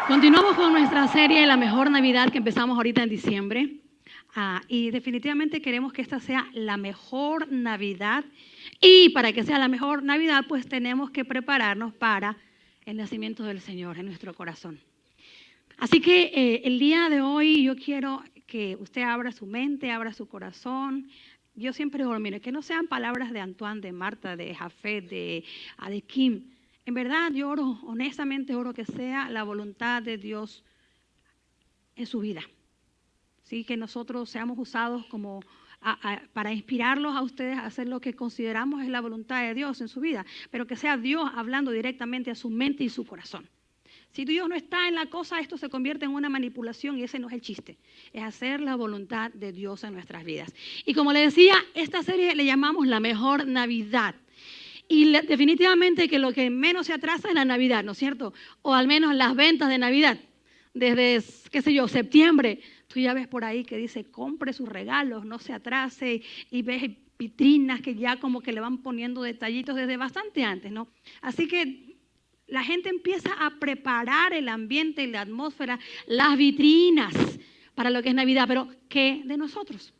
Continuamos con nuestra serie La Mejor Navidad que empezamos ahorita en diciembre. Y definitivamente queremos que esta sea la mejor Navidad. Y para que sea la mejor Navidad, pues tenemos que prepararnos para el nacimiento del Señor en nuestro corazón. Así que el día de hoy yo quiero que usted abra su mente, abra su corazón. Yo siempre digo, mire, que no sean palabras de Antoine, de Marta, de Jafet, de Kim. En verdad yo oro, honestamente oro que sea la voluntad de Dios en su vida. Sí, que nosotros seamos usados como para inspirarlos a ustedes a hacer lo que consideramos es la voluntad de Dios en su vida, pero que sea Dios hablando directamente a su mente y su corazón. Si Dios no está en la cosa, esto se convierte en una manipulación y ese no es el chiste. Es hacer la voluntad de Dios en nuestras vidas. Y como le decía, esta serie le llamamos La Mejor Navidad. Y definitivamente que lo que menos se atrasa es la Navidad, ¿no es cierto? O al menos las ventas de Navidad. Desde, qué sé yo, septiembre, tú ya ves por ahí que dice, compre sus regalos, no se atrase, y ves vitrinas que ya como que le van poniendo detallitos desde bastante antes, ¿no? Así que la gente empieza a preparar el ambiente y la atmósfera, las vitrinas para lo que es Navidad, pero ¿qué de nosotros?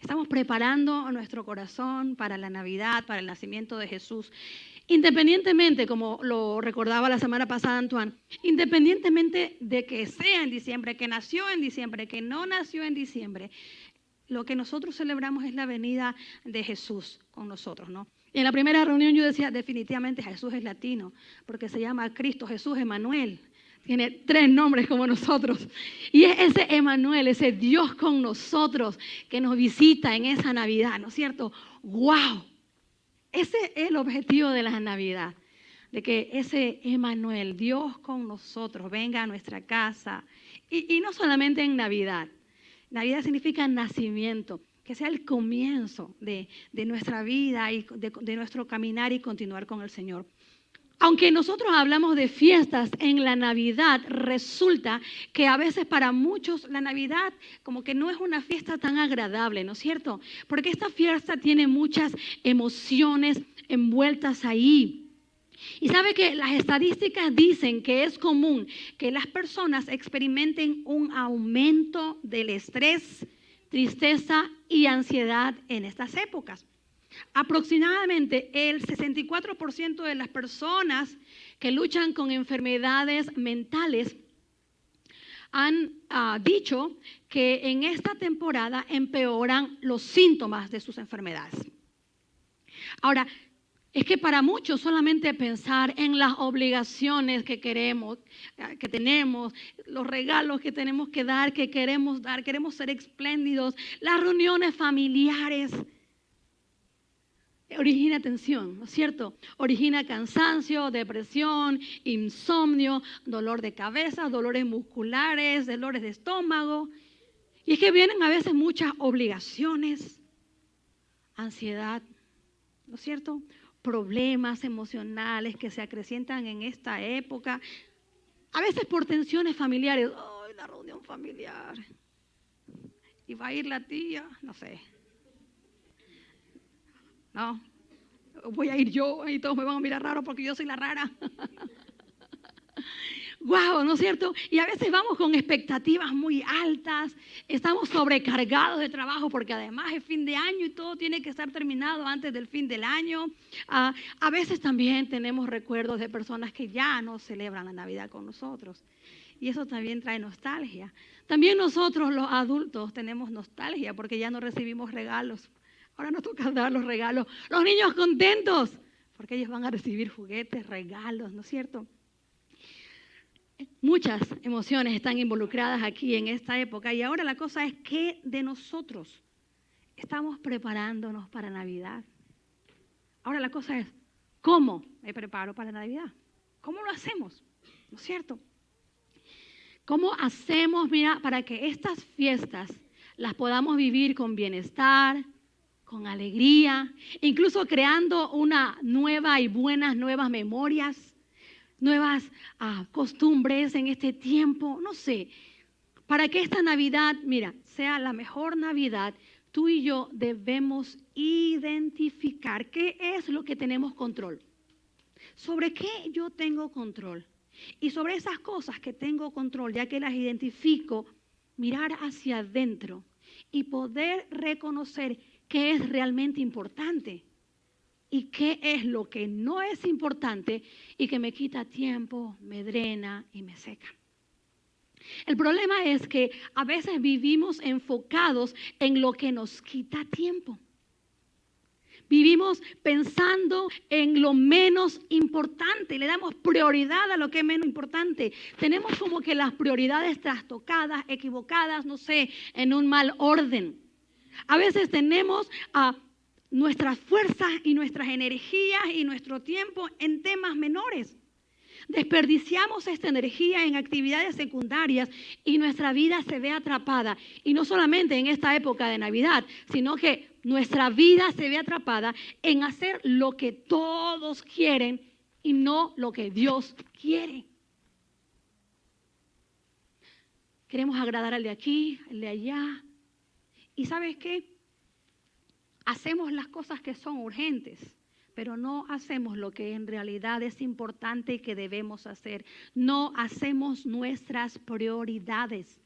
Estamos preparando nuestro corazón para la Navidad, para el nacimiento de Jesús. Independientemente, como lo recordaba la semana pasada Antoine, independientemente de que sea en diciembre, que nació en diciembre, que no nació en diciembre, lo que nosotros celebramos es la venida de Jesús con nosotros, ¿no? Y en la primera reunión yo decía, definitivamente Jesús es latino, porque se llama Cristo Jesús Emmanuel. Tiene 3 nombres como nosotros. Y es ese Emmanuel, ese Dios con nosotros que nos visita en esa Navidad, ¿no es cierto? ¡Wow! Ese es el objetivo de la Navidad, de que ese Emmanuel, Dios con nosotros, venga a nuestra casa. Y no solamente en Navidad. Navidad significa nacimiento, que sea el comienzo de nuestra vida y de nuestro caminar y continuar con el Señor. Aunque nosotros hablamos de fiestas en la Navidad, resulta que a veces para muchos la Navidad como que no es una fiesta tan agradable, ¿no es cierto? Porque esta fiesta tiene muchas emociones envueltas ahí. Y sabe que las estadísticas dicen que es común que las personas experimenten un aumento del estrés, tristeza y ansiedad en estas épocas. Aproximadamente el 64% de las personas que luchan con enfermedades mentales han dicho que en esta temporada empeoran los síntomas de sus enfermedades. Ahora, es que para muchos solamente pensar en las obligaciones que queremos, que tenemos, los regalos que tenemos que dar, que queremos dar, queremos ser espléndidos, las reuniones familiares, origina tensión, ¿no es cierto? Origina cansancio, depresión, insomnio, dolor de cabeza, dolores musculares, dolores de estómago. Y es que vienen a veces muchas obligaciones, ansiedad, ¿no es cierto? Problemas emocionales que se acrecientan en esta época. A veces por tensiones familiares. ¡Ay, la reunión familiar! Y va a ir la tía, no sé. No, voy a ir yo y todos me van a mirar raro porque yo soy la rara. Wow, ¿no es cierto? Y a veces vamos con expectativas muy altas, estamos sobrecargados de trabajo porque además es fin de año y todo tiene que estar terminado antes del fin del año. A veces también tenemos recuerdos de personas que ya no celebran la Navidad con nosotros y eso también trae nostalgia. También nosotros los adultos tenemos nostalgia porque ya no recibimos regalos. Ahora nos toca dar los regalos. Los niños contentos porque ellos van a recibir juguetes, regalos, ¿no es cierto? Muchas emociones están involucradas aquí en esta época y ahora la cosa es ¿qué de nosotros estamos preparándonos para Navidad? Ahora la cosa es ¿cómo me preparo para Navidad? ¿Cómo lo hacemos? ¿No es cierto? ¿Cómo hacemos, mira, para que estas fiestas las podamos vivir con bienestar, con alegría, incluso creando una nueva y buenas nuevas memorias, nuevas costumbres en este tiempo, no sé, para que esta Navidad, mira, sea la mejor Navidad, tú y yo debemos identificar qué es lo que tenemos control. ¿Sobre qué yo tengo control? Y sobre esas cosas que tengo control, ya que las identifico, mirar hacia adentro y poder reconocer qué es realmente importante y qué es lo que no es importante y que me quita tiempo, me drena y me seca. El problema es que a veces vivimos enfocados en lo que nos quita tiempo. Vivimos pensando en lo menos importante, le damos prioridad a lo que es menos importante. Tenemos como que las prioridades trastocadas, equivocadas, no sé, en un mal orden. A veces tenemos nuestras fuerzas y nuestras energías y nuestro tiempo en temas menores. Desperdiciamos esta energía en actividades secundarias y nuestra vida se ve atrapada. Y no solamente en esta época de Navidad, sino que nuestra vida se ve atrapada en hacer lo que todos quieren y no lo que Dios quiere. Queremos agradar al de aquí, al de allá. ¿Y sabes qué? Hacemos las cosas que son urgentes, pero no hacemos lo que en realidad es importante y que debemos hacer. No hacemos nuestras prioridades.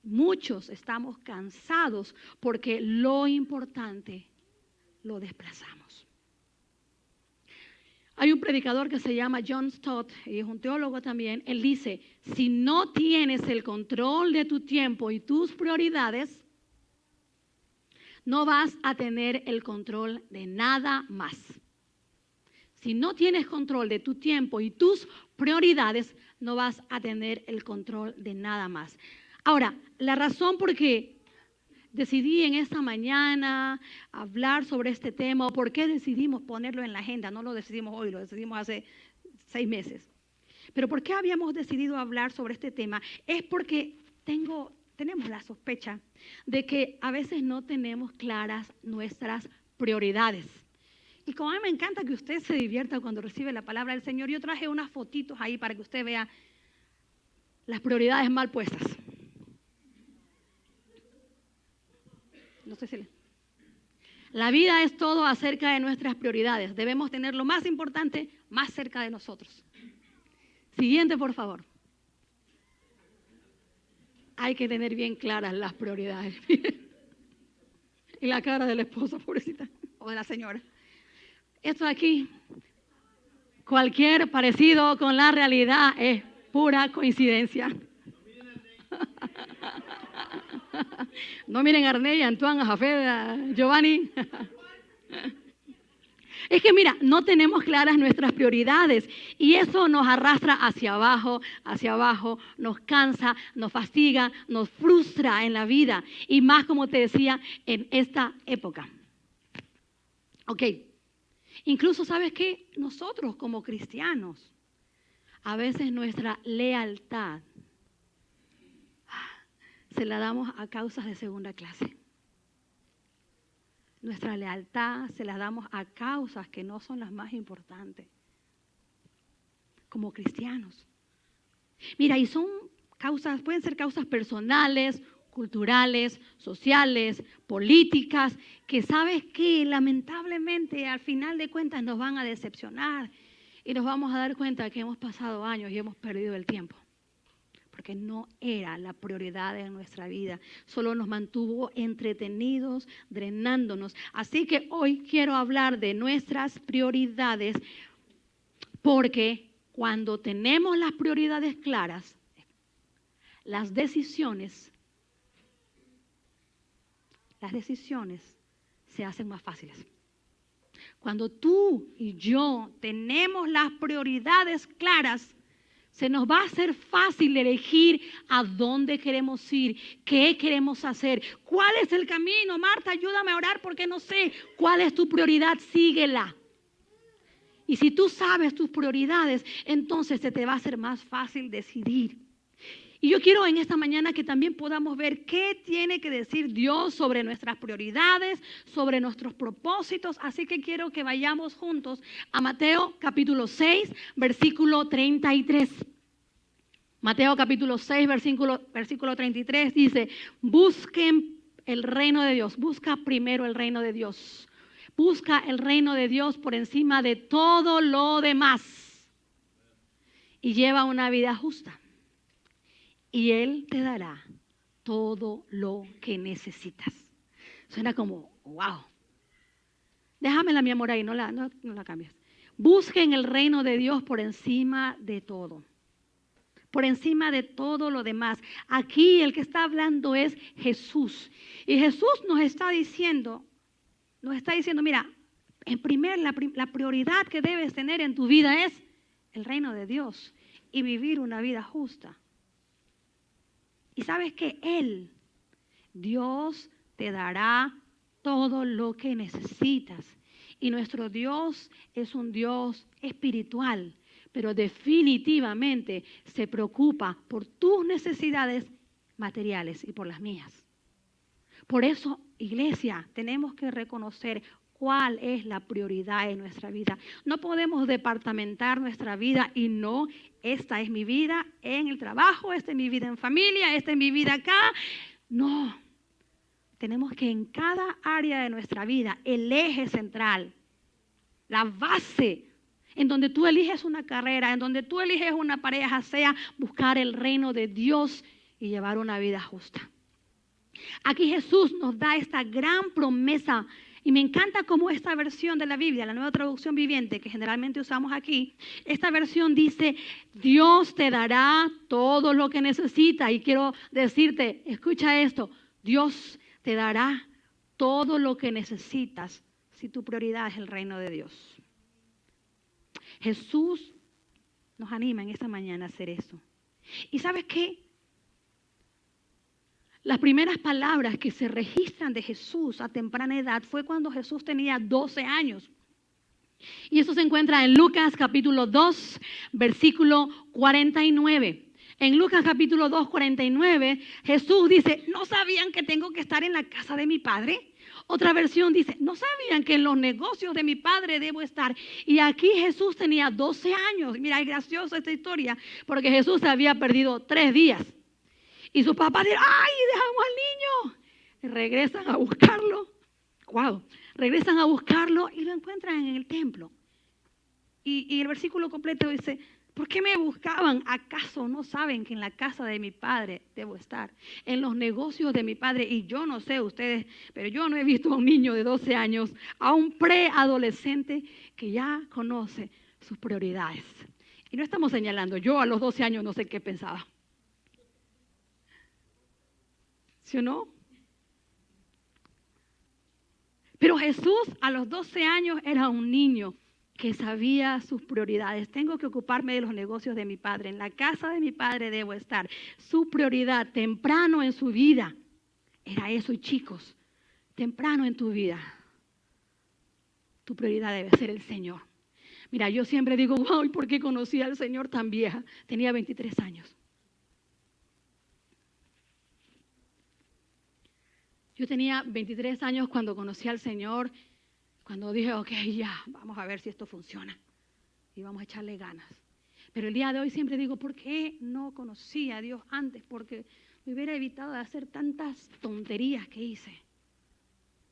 Muchos estamos cansados porque lo importante lo desplazamos. Hay un predicador que se llama John Stott, y es un teólogo también. Él dice, si no tienes el control de tu tiempo y tus prioridades, no vas a tener el control de nada más. Si no tienes control de tu tiempo y tus prioridades, no vas a tener el control de nada más. Ahora, la razón por qué decidí en esta mañana hablar sobre este tema, o por qué decidimos ponerlo en la agenda, no lo decidimos hoy, lo decidimos hace 6 meses. Pero por qué habíamos decidido hablar sobre este tema, es porque tenemos la sospecha de que a veces no tenemos claras nuestras prioridades. Y como a mí me encanta que usted se divierta cuando recibe la palabra del Señor, yo traje unas fotitos ahí para que usted vea las prioridades mal puestas. No sé si la vida es todo acerca de nuestras prioridades. Debemos tener lo más importante más cerca de nosotros. Siguiente, por favor. Hay que tener bien claras las prioridades. Y la cara de la esposa, pobrecita, o de la señora. Esto de aquí, cualquier parecido con la realidad es pura coincidencia. No miren a Arnella, Antoine, a Jafé, a Giovanni. Es que mira, no tenemos claras nuestras prioridades y eso nos arrastra hacia abajo, nos cansa, nos fatiga, nos frustra en la vida y más, como te decía, en esta época. Ok, incluso ¿sabes qué? Nosotros como cristianos, a veces nuestra lealtad se la damos a causas de segunda clase. Nuestra lealtad se la damos a causas que no son las más importantes. Como cristianos. Mira, y son causas, pueden ser causas personales, culturales, sociales, políticas, que sabes que lamentablemente al final de cuentas nos van a decepcionar y nos vamos a dar cuenta que hemos pasado años y hemos perdido el tiempo. Porque no era la prioridad de nuestra vida, solo nos mantuvo entretenidos, drenándonos. Así que hoy quiero hablar de nuestras prioridades, porque cuando tenemos las prioridades claras, las decisiones se hacen más fáciles. Cuando tú y yo tenemos las prioridades claras, se nos va a hacer fácil elegir a dónde queremos ir, qué queremos hacer, cuál es el camino. Marta, ayúdame a orar porque no sé cuál es tu prioridad, síguela. Y si tú sabes tus prioridades, entonces se te va a hacer más fácil decidir. Y yo quiero en esta mañana que también podamos ver qué tiene que decir Dios sobre nuestras prioridades, sobre nuestros propósitos. Así que quiero que vayamos juntos a Mateo capítulo 6, versículo 33. Mateo capítulo 6, versículo 33 dice, busquen el reino de Dios, busca primero el reino de Dios. Busca el reino de Dios por encima de todo lo demás. y lleva una vida justa. Y Él te dará todo lo que necesitas. Suena como, wow. Déjamela, mi amor, ahí, no la cambies. Busquen el reino de Dios por encima de todo. Por encima de todo lo demás. Aquí el que está hablando es Jesús. Y Jesús nos está diciendo, mira, la prioridad que debes tener en tu vida es el reino de Dios y vivir una vida justa. Y sabes que Dios te dará todo lo que necesitas. Y nuestro Dios es un Dios espiritual, pero definitivamente se preocupa por tus necesidades materiales y por las mías. Por eso, iglesia, tenemos que reconocer cuál es la prioridad en nuestra vida. No podemos departamentar nuestra vida y no, esta es mi vida en el trabajo, esta es mi vida en familia, esta es mi vida acá. No, tenemos que en cada área de nuestra vida, el eje central, la base, en donde tú eliges una carrera, en donde tú eliges una pareja, sea buscar el reino de Dios y llevar una vida justa. Aquí Jesús nos da esta gran promesa y me encanta cómo esta versión de la Biblia, la Nueva Traducción Viviente que generalmente usamos aquí, esta versión dice, Dios te dará todo lo que necesitas. Y quiero decirte, escucha esto, Dios te dará todo lo que necesitas si tu prioridad es el reino de Dios. Jesús nos anima en esta mañana a hacer eso. ¿Y sabes qué? Las primeras palabras que se registran de Jesús a temprana edad fue cuando Jesús tenía 12 años. Y eso se encuentra en Lucas capítulo 2, versículo 49. En Lucas capítulo 2, 49, Jesús dice, ¿no sabían que tengo que estar en la casa de mi Padre? Otra versión dice, ¿no sabían que en los negocios de mi Padre debo estar? Y aquí Jesús tenía 12 años. Mira, es graciosa esta historia, porque Jesús se había perdido 3 días. Y sus papás dicen, ¡ay, dejamos al niño! Y regresan a buscarlo. ¡Wow! Regresan a buscarlo y lo encuentran en el templo. Y el versículo completo dice, ¿por qué me buscaban? ¿Acaso no saben que en la casa de mi Padre debo estar? En los negocios de mi Padre. Y yo no sé ustedes, pero yo no he visto a un niño de 12 años, a un preadolescente que ya conoce sus prioridades. Y no estamos señalando, yo a los 12 años no sé qué pensaba. ¿Sí o no? Pero Jesús a los 12 años era un niño que sabía sus prioridades. Tengo que ocuparme de los negocios de mi Padre. En la casa de mi Padre debo estar. Su prioridad temprano en su vida era eso. Y chicos, temprano en tu vida, tu prioridad debe ser el Señor. Mira, yo siempre digo, wow, ¿y por qué conocí al Señor tan vieja? Tenía 23 años. Yo tenía 23 años cuando conocí al Señor, cuando dije, ok, ya, vamos a ver si esto funciona y vamos a echarle ganas. Pero el día de hoy siempre digo, ¿por qué no conocí a Dios antes? Porque me hubiera evitado de hacer tantas tonterías que hice.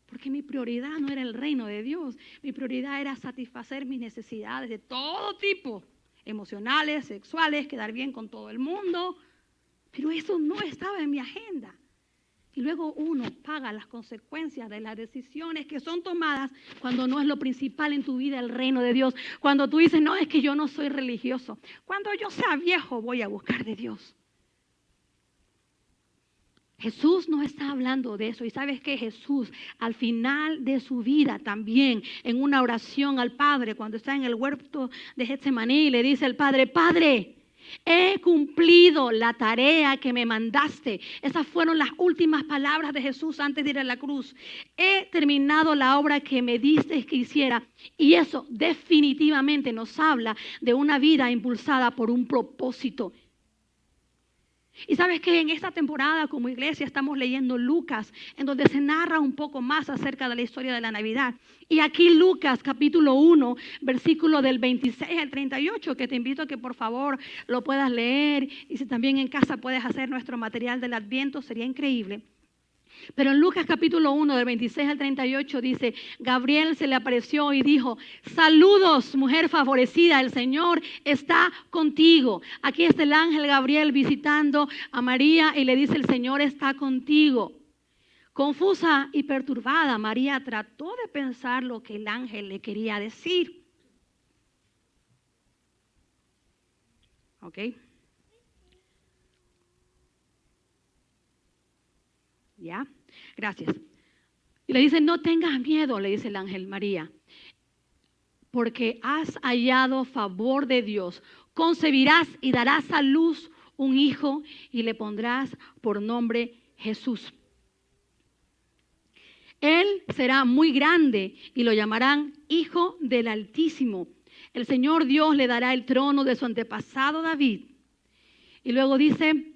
Porque mi prioridad no era el reino de Dios, mi prioridad era satisfacer mis necesidades de todo tipo, emocionales, sexuales, quedar bien con todo el mundo, pero eso no estaba en mi agenda. Y luego uno paga las consecuencias de las decisiones que son tomadas cuando no es lo principal en tu vida el reino de Dios. Cuando tú dices, no, es que yo no soy religioso. Cuando yo sea viejo voy a buscar de Dios. Jesús nos está hablando de eso. Y sabes que Jesús al final de su vida también en una oración al Padre, cuando está en el huerto de Getsemaní, le dice al Padre, Padre, he cumplido la tarea que me mandaste. Esas fueron las últimas palabras de Jesús antes de ir a la cruz. He terminado la obra que me diste que hiciera. Y eso definitivamente nos habla de una vida impulsada por un propósito. Y sabes que en esta temporada como iglesia estamos leyendo Lucas, en donde se narra un poco más acerca de la historia de la Navidad. Y aquí Lucas capítulo 1, versículo del 26 al 38, que te invito a que por favor lo puedas leer. Y si también en casa puedes hacer nuestro material del Adviento, sería increíble. Pero en Lucas capítulo 1, del 26 al 38 dice, Gabriel se le apareció y dijo, saludos, mujer favorecida, el Señor está contigo. Aquí está el ángel Gabriel visitando a María y le dice, el Señor está contigo. Confusa y perturbada, María trató de pensar lo que el ángel le quería decir. ¿Ok? ¿Ya? Gracias. Y le dice, no tengas miedo, le dice el ángel María, porque has hallado favor de Dios. Concebirás y darás a luz un hijo y le pondrás por nombre Jesús. Él será muy grande y lo llamarán Hijo del Altísimo. El Señor Dios le dará el trono de su antepasado David. Y luego dice,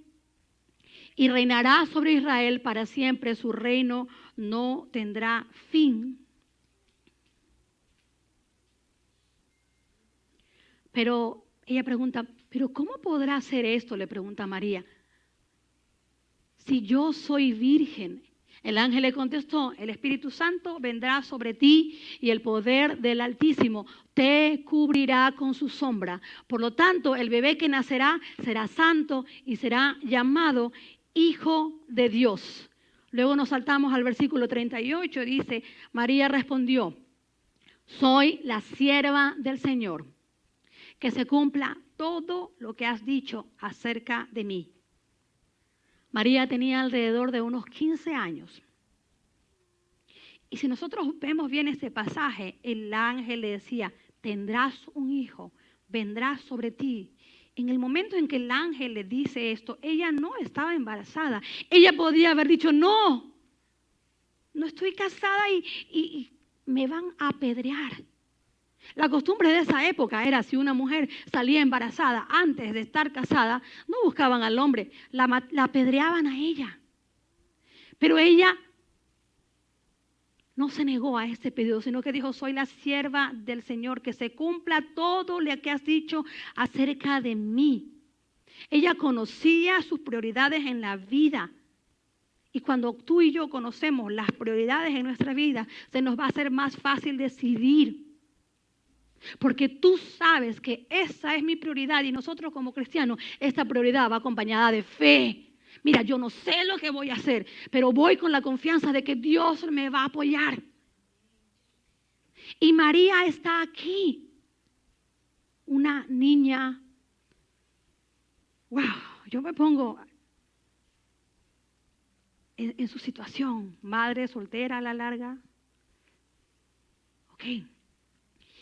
y reinará sobre Israel para siempre, su reino no tendrá fin. Pero ella pregunta, ¿pero cómo podrá hacer esto? Le pregunta María. Si yo soy virgen. El ángel le contestó, el Espíritu Santo vendrá sobre ti y el poder del Altísimo te cubrirá con su sombra. Por lo tanto, el bebé que nacerá será santo y será llamado Hijo de Dios. Luego nos saltamos al versículo 38, dice, María respondió, soy la sierva del Señor, que se cumpla todo lo que has dicho acerca de mí. María tenía alrededor de unos 15 años. Y si nosotros vemos bien este pasaje, el ángel le decía, tendrás un hijo, vendrá sobre ti. En el momento en que el ángel le dice esto, ella no estaba embarazada. Ella podía haber dicho, no estoy casada y me van a apedrear. La costumbre de esa época era, si una mujer salía embarazada antes de estar casada, no buscaban al hombre, la apedreaban a ella. Pero ella no se negó a este pedido, sino que dijo, soy la sierva del Señor, que se cumpla todo lo que has dicho acerca de mí. Ella conocía sus prioridades en la vida. Y cuando tú y yo conocemos las prioridades en nuestra vida, se nos va a hacer más fácil decidir. Porque tú sabes que esa es mi prioridad y nosotros como cristianos, esta prioridad va acompañada de fe. Mira, yo no sé lo que voy a hacer, pero voy con la confianza de que Dios me va a apoyar. Y María está aquí, una niña. Wow, yo me pongo en su situación, madre soltera a la larga. Ok.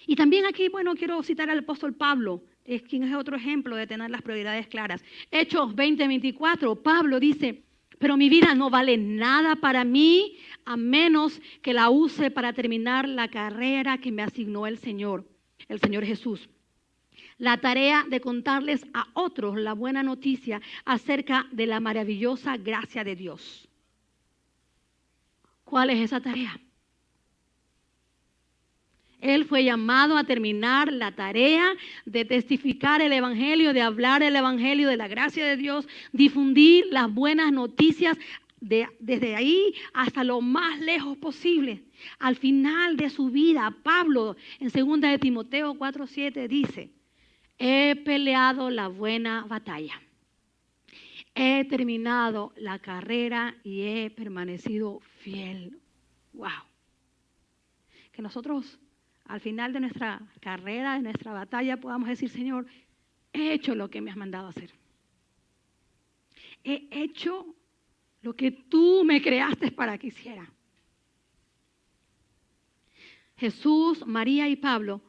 Y también aquí, bueno, quiero citar al apóstol Pablo, quien es otro ejemplo de tener las prioridades claras. Hechos 20:24, Pablo dice, pero mi vida no vale nada para mí a menos que la use para terminar la carrera que me asignó el Señor Jesús. La tarea de contarles a otros la buena noticia acerca de la maravillosa gracia de Dios. ¿Cuál es esa tarea? Él fue llamado a terminar la tarea de testificar el Evangelio, de hablar el Evangelio de la gracia de Dios, difundir las buenas noticias desde ahí hasta lo más lejos posible. Al final de su vida, Pablo en 2 de Timoteo 4:7 dice, he peleado la buena batalla, he terminado la carrera y he permanecido fiel. Wow. Que nosotros al final de nuestra carrera, de nuestra batalla, podamos decir, Señor, he hecho lo que me has mandado a hacer. He hecho lo que tú me creaste para que hiciera. Jesús, María y Pablo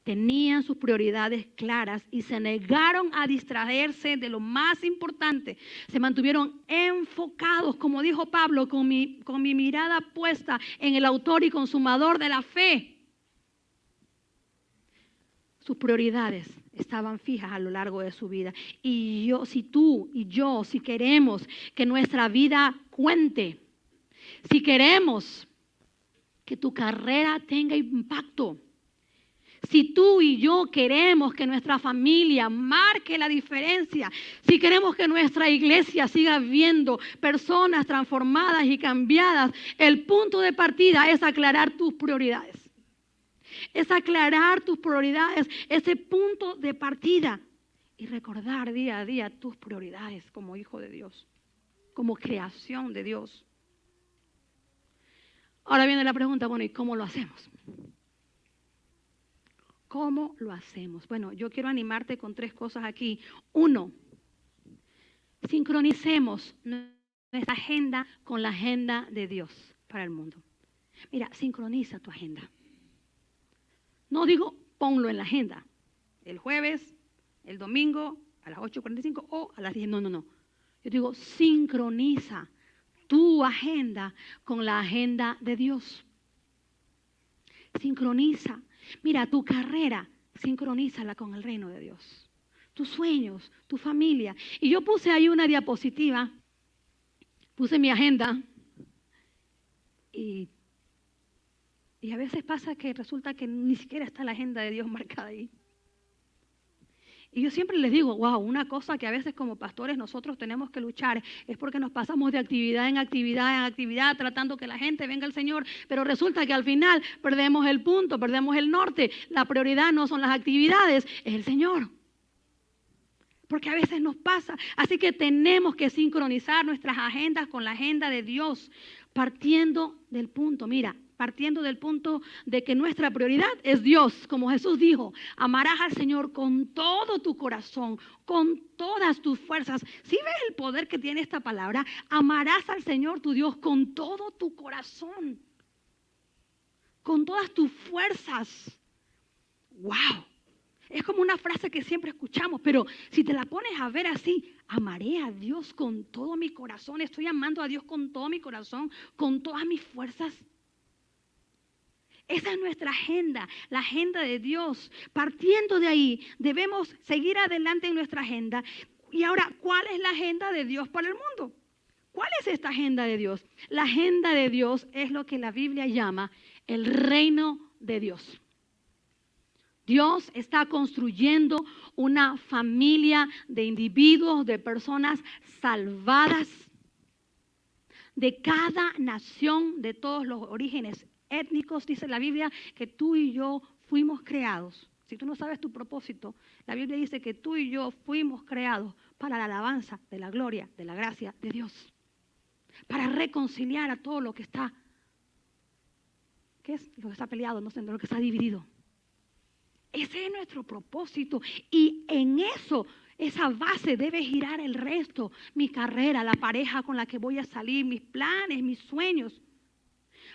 tenían sus prioridades claras y se negaron a distraerse de lo más importante. Se mantuvieron enfocados, como dijo Pablo, con mi mirada puesta en el autor y consumador de la fe. Sus prioridades estaban fijas a lo largo de su vida. Y si tú y yo, si queremos que nuestra vida cuente, si queremos que tu carrera tenga impacto, Si tú y yo queremos que nuestra familia marque la diferencia, si queremos que nuestra iglesia siga viendo personas transformadas y cambiadas, el punto de partida es aclarar tus prioridades. Es aclarar tus prioridades, ese punto de partida. Y recordar día a día tus prioridades como hijo de Dios, como creación de Dios. Ahora viene la pregunta, bueno, ¿y cómo lo hacemos? ¿Cómo lo hacemos? Bueno, yo quiero animarte con 3 cosas aquí. 1, sincronicemos nuestra agenda con la agenda de Dios para el mundo. Mira, sincroniza tu agenda. No digo ponlo en la agenda. El jueves, el domingo, a las 8:45 o a las 10. No. Yo digo, sincroniza tu agenda con la agenda de Dios. Sincroniza. Mira, tu carrera, sincronízala con el reino de Dios. Tus sueños, tu familia. Y yo puse ahí una diapositiva, puse mi agenda y a veces pasa que resulta que ni siquiera está la agenda de Dios marcada ahí. Y yo siempre les digo, wow, una cosa que a veces como pastores nosotros tenemos que luchar es porque nos pasamos de actividad en actividad tratando que la gente venga al Señor, pero resulta que al final perdemos el punto, perdemos el norte. La prioridad no son las actividades, es el Señor. Porque a veces nos pasa. Así que tenemos que sincronizar nuestras agendas con la agenda de Dios, partiendo del punto, partiendo del punto de que nuestra prioridad es Dios. Como Jesús dijo, amarás al Señor con todo tu corazón, con todas tus fuerzas. ¿Sí ves el poder que tiene esta palabra? Amarás al Señor tu Dios con todo tu corazón, con todas tus fuerzas. ¡Wow! Es como una frase que siempre escuchamos, pero si te la pones a ver así, amaré a Dios con todo mi corazón, estoy amando a Dios con todo mi corazón, con todas mis fuerzas. Esa es nuestra agenda, la agenda de Dios. Partiendo de ahí, debemos seguir adelante en nuestra agenda. Y ahora, ¿cuál es la agenda de Dios para el mundo? ¿Cuál es esta agenda de Dios? La agenda de Dios es lo que la Biblia llama el reino de Dios. Dios está construyendo una familia de individuos, de personas salvadas de cada nación, de todos los orígenes étnicos. Dice la Biblia que tú y yo fuimos creados. Si tú no sabes tu propósito, la Biblia dice que tú y yo fuimos creados para la alabanza de la gloria, de la gracia de Dios. Para reconciliar a todo lo que está, ¿qué es? Lo que está peleado, no sé, lo que está dividido. Ese es nuestro propósito y en eso, esa base debe girar el resto, mi carrera, la pareja con la que voy a salir, mis planes, mis sueños.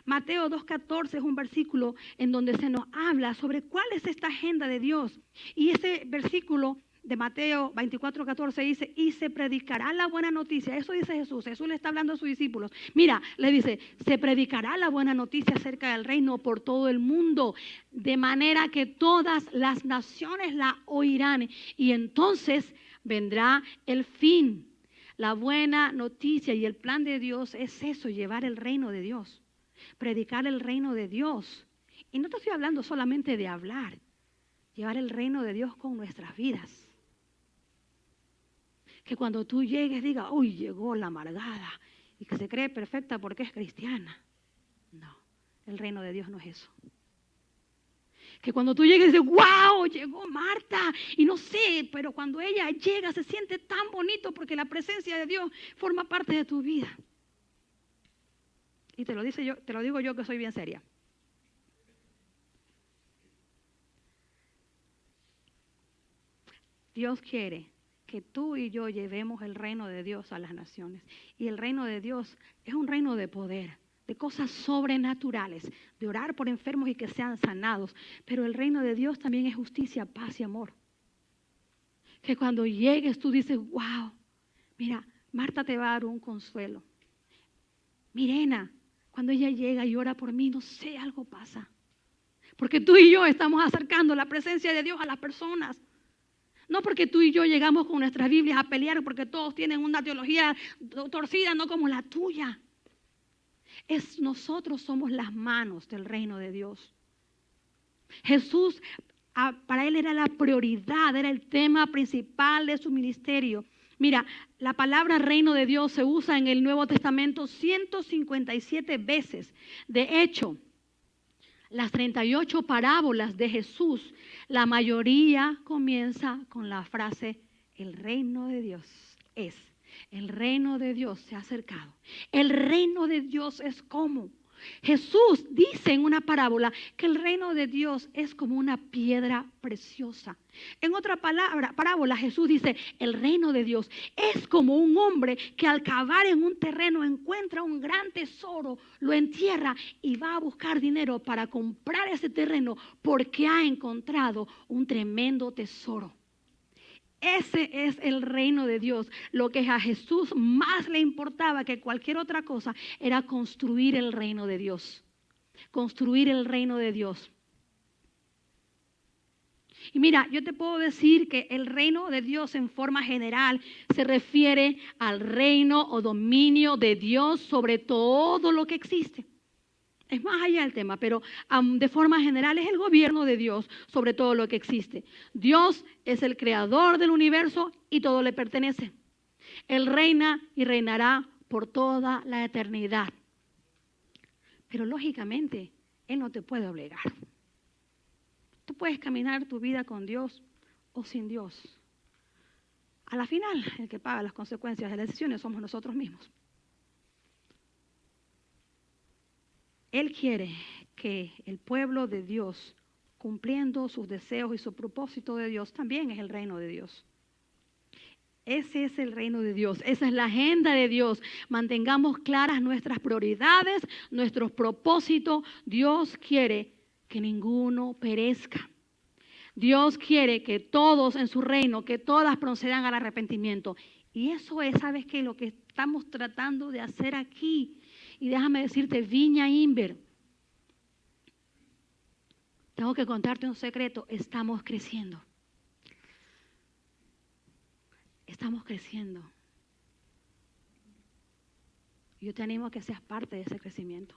Mateo 2:14 es un versículo en donde se nos habla sobre cuál es esta agenda de Dios. Y ese versículo de Mateo 24:14 dice, y se predicará la buena noticia. Eso dice Jesús. Jesús le está hablando a sus discípulos. Mira, le dice, se predicará la buena noticia acerca del reino por todo el mundo, de manera que todas las naciones la oirán. Y entonces vendrá el fin. La buena noticia y el plan de Dios es eso, llevar el reino de Dios. Predicar el reino de Dios. Y no te estoy hablando solamente de hablar. Llevar el reino de Dios con nuestras vidas. Que cuando tú llegues diga, uy, llegó la amargada y que se cree perfecta porque es cristiana. No, el reino de Dios no es eso. Que cuando tú llegues dices, wow, llegó Marta y no sé, pero cuando ella llega se siente tan bonito porque la presencia de Dios forma parte de tu vida. Y te lo digo yo que soy bien seria. Dios quiere que tú y yo llevemos el reino de Dios a las naciones. Y el reino de Dios es un reino de poder, de cosas sobrenaturales, de orar por enfermos y que sean sanados. Pero el reino de Dios también es justicia, paz y amor. Que cuando llegues tú dices, wow, mira, Marta te va a dar un consuelo. Mirena, cuando ella llega y ora por mí, no sé, algo pasa. Porque tú y yo estamos acercando la presencia de Dios a las personas. No porque tú y yo llegamos con nuestras Biblias a pelear porque todos tienen una teología torcida, no como la tuya. Nosotros somos las manos del reino de Dios. Jesús Para él era la prioridad, era el tema principal de su ministerio. Mira, la palabra reino de Dios se usa en el Nuevo Testamento 157 veces. De hecho, las 38 parábolas de Jesús, la mayoría comienza con la frase, el reino de Dios es. El reino de Dios se ha acercado. El reino de Dios es como. Jesús dice en una parábola que el reino de Dios es como una piedra preciosa. En otra parábola Jesús dice, el reino de Dios es como un hombre que al cavar en un terreno encuentra un gran tesoro, lo entierra y va a buscar dinero para comprar ese terreno porque ha encontrado un tremendo tesoro. Ese es el reino de Dios. Lo que a Jesús más le importaba que cualquier otra cosa era construir el reino de Dios. Construir el reino de Dios. Y mira, yo te puedo decir que el reino de Dios en forma general se refiere al reino o dominio de Dios sobre todo lo que existe. Es más allá del tema, pero de forma general es el gobierno de Dios sobre todo lo que existe. Dios es el creador del universo y todo le pertenece. Él reina y reinará por toda la eternidad. Pero lógicamente, Él no te puede obligar. Tú puedes caminar tu vida con Dios o sin Dios. A la final, el que paga las consecuencias de las decisiones somos nosotros mismos. Él quiere que el pueblo de Dios, cumpliendo sus deseos y su propósito de Dios, también es el reino de Dios. Ese es el reino de Dios, esa es la agenda de Dios. Mantengamos claras nuestras prioridades, nuestros propósitos. Dios quiere que ninguno perezca. Dios quiere que todos en su reino, que todas procedan al arrepentimiento. Y eso es, ¿sabes qué? Lo que estamos tratando de hacer aquí. Y déjame decirte, Viña Inver, tengo que contarte un secreto, estamos creciendo. Estamos creciendo. Yo te animo a que seas parte de ese crecimiento.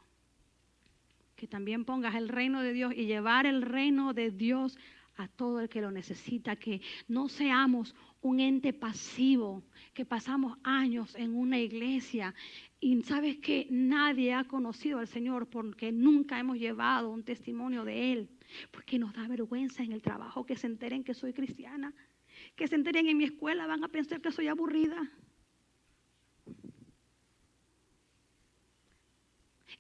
Que también pongas el reino de Dios y llevar el reino de Dios a todo el que lo necesita. Que no seamos un ente pasivo, que pasamos años en una iglesia y sabes que nadie ha conocido al Señor porque nunca hemos llevado un testimonio de Él. Porque nos da vergüenza en el trabajo que se enteren que soy cristiana. Que se enteren en mi escuela, van a pensar que soy aburrida.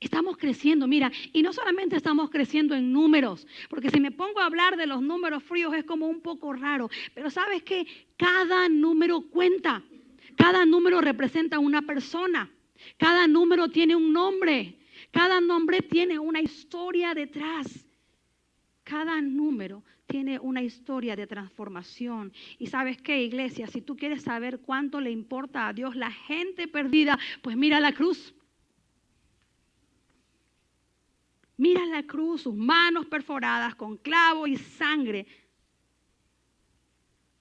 Estamos creciendo, mira, y no solamente estamos creciendo en números, porque si me pongo a hablar de los números fríos es como un poco raro, pero sabes que cada número cuenta, cada número representa una persona, cada número tiene un nombre, cada nombre tiene una historia detrás. Cada número tiene una historia de transformación. Y ¿sabes qué, iglesia? Si tú quieres saber cuánto le importa a Dios la gente perdida, pues mira la cruz. Mira la cruz, sus manos perforadas con clavo y sangre.